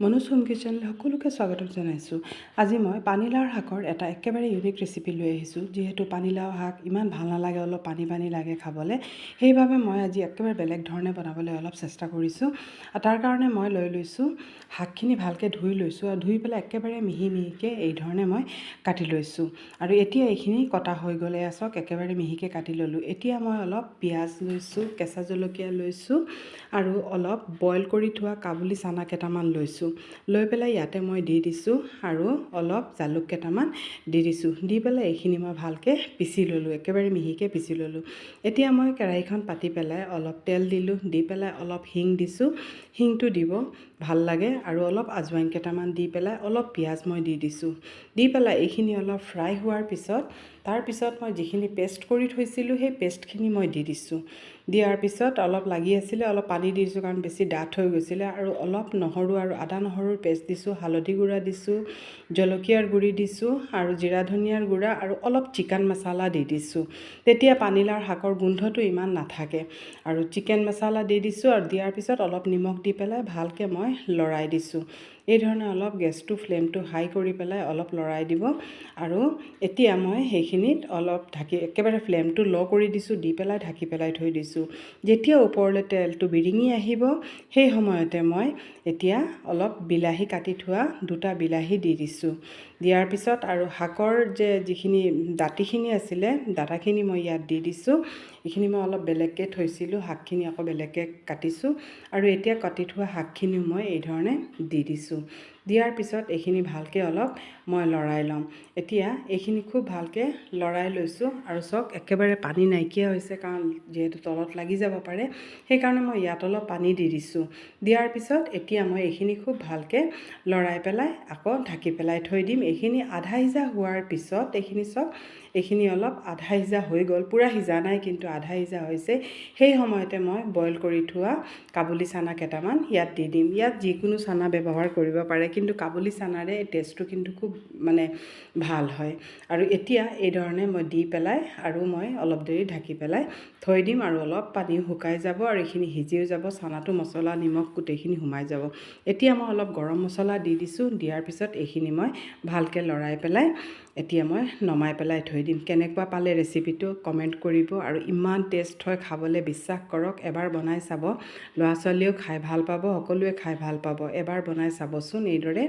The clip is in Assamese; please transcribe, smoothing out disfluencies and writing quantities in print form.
মনোজ হোম কিচেনলৈ সকলোকে স্বাগতম জনাইছোঁ। আজি মই পানীলাওৰ শাকৰ এটা একেবাৰে ইউনিক ৰেচিপি লৈ আহিছোঁ। যিহেতু পানীলাও শাক ইমান ভাল নালাগে, অলপ পানী পানী লাগে খাবলৈ, সেইবাবে মই আজি একেবাৰে বেলেগ ধৰণে বনাবলৈ অলপ চেষ্টা কৰিছোঁ। তাৰ কাৰণে মই লৈ লৈছোঁ শাকখিনি ভালকৈ ধুই লৈছোঁ আৰু ধুই পেলাই একেবাৰে মিহি মিহিকৈ এই ধৰণে মই কাটি লৈছোঁ। আৰু এতিয়া এইখিনি কটা হৈ গ'লে চাওক একেবাৰে মিহিকৈ কাটি ল'লোঁ। এতিয়া মই অলপ পিঁয়াজ লৈছোঁ, কেঁচা জলকীয়া লৈছোঁ আৰু অলপ বইল কৰি থোৱা কাবুলি চানা কেইটামান লৈছোঁ। লৈ পেলাই ইয়াতে মই দি দিছোঁ আৰু অলপ জালুক কেইটামান দি দিছোঁ। দি পেলাই এইখিনি মই ভালকৈ পিচি ল'লোঁ, একেবাৰে মিহিকৈ পিচি ল'লোঁ। এতিয়া মই কেৰাহীখন পাতি পেলাই অলপ তেল দিলোঁ, দি পেলাই অলপ হিং দিছোঁ। হিংটো দিব ভাল লাগে আৰু অলপ আজৱাইন কেইটামান দি পেলাই অলপ পিঁয়াজ মই দি দিছোঁ। দি পেলাই এইখিনি অলপ ফ্ৰাই হোৱাৰ পিছত তাৰপিছত মই যিখিনি পেষ্ট কৰি থৈছিলোঁ সেই পেষ্টখিনি মই দি দিছোঁ। দিয়াৰ পিছত অলপ লাগি আছিলে, অলপ পানী দি দিছোঁ কাৰণ বেছি ডাঠ হৈ গৈছিলে। আৰু অলপ নহৰু আৰু আদা নহৰুৰ পেষ্ট দিছোঁ, হালধি গুড়া দিছোঁ, জলকীয়াৰ গুড়ি দিছোঁ আৰু জিৰা ধনিয়াৰ গুড়া আৰু অলপ চিকেন মছলা দি দিছোঁ। তেতিয়া পানীলাওৰ শাকৰ গোন্ধটো ইমান নাথাকে। আৰু চিকেন মছলা দি দিছোঁ আৰু দিয়াৰ পিছত অলপ নিমখ দি পেলাই ভালকৈ মই লৰাই দিছোঁ। এই ধৰণে অলপ গেছটো ফ্লেমটো হাই কৰি পেলাই অলপ লৰাই দিব। আৰু এতিয়া মই সেইখিনিত অলপ একেবাৰে ফ্লেমটো ল' কৰি দিছোঁ, দি পেলাই ঢাকি পেলাই থৈ দিছোঁ। যেতিয়া ওপৰলৈ তেলটো বিৰিঙি আহিব সেই সময়তে মই এতিয়া অলপ বিলাহী কাটি থোৱা 2টা বিলাহী দি দিছোঁ। দিয়াৰ পিছত আৰু শাকৰ যিখিনি দাঁতিখিনি আছিলে, ডাটাখিনি মই ইয়াত দি দিছোঁ। এইখিনি মই অলপ বেলেগকৈ থৈছিলোঁ, শাকখিনি আকৌ বেলেগকৈ কাটিছোঁ। আৰু এতিয়া কাটি থোৱা শাকখিনিও মই এই ধৰণে দি দিছোঁ। দিয়াৰ পিছত এইখিনি ভালকৈ অলপ মই লৰাই ল'ম। এতিয়া এইখিনি খুব ভালকৈ লৰাই লৈছোঁ আৰু চাওক একেবাৰে পানী নাইকিয়া হৈছে, কাৰণ যিহেতু তলত লাগি যাব পাৰে, সেইকাৰণে মই ইয়াত অলপ পানী দি দিছোঁ। দিয়াৰ পিছত এতিয়া মই এইখিনি খুব ভালকৈ লৰাই পেলাই আকৌ ঢাকি পেলাই থৈ দিম। এইখিনি আধা সিজা হোৱাৰ পিছত এইখিনি অলপ আধা সিজা হৈ গ'ল, পূৰা সিজা নাই কিন্তু আধা সিজা হৈছে। সেই সময়তে মই বইল কৰি থোৱা কাবুলি চানা কেইটামান ইয়াত দি দিম। ইয়াত যিকোনো চানা ব্যৱহাৰ কৰিব পাৰে, কিন্তু কাবুলি চানাৰে টেষ্টটো কিন্তু খুব ভাল হয়। আৰু এতিয়া এই ধৰণে মই দি পেলাই আৰু মই অলপ দেৰি ঢাকি পেলাই থৈ দিম। আৰু অলপ পানীও শুকাই যাব আৰু এইখিনি সিজিও যাব, চানাটো মছলা নিমখ গোটেইখিনি সোমাই যাব। এতিয়া মই অলপ গৰম মছলা দি দিছোঁ। দিয়াৰ পিছত এইখিনি মই ভালকৈ লৰাই পেলাই এতিয়া মই নমাই পেলাই থৈ দিম। কেনেকুৱা পালে ৰেচিপিটো কমেণ্ট কৰিব। আৰু ইমান টেষ্ট হয় খাবলৈ, বিশ্বাস কৰক, এবাৰ বনাই চাব। ল'ৰা ছোৱালীয়েও খাই ভাল পাব, সকলোৱে খাই ভাল পাব। এবাৰ বনাই চাবচোন এইদৰে।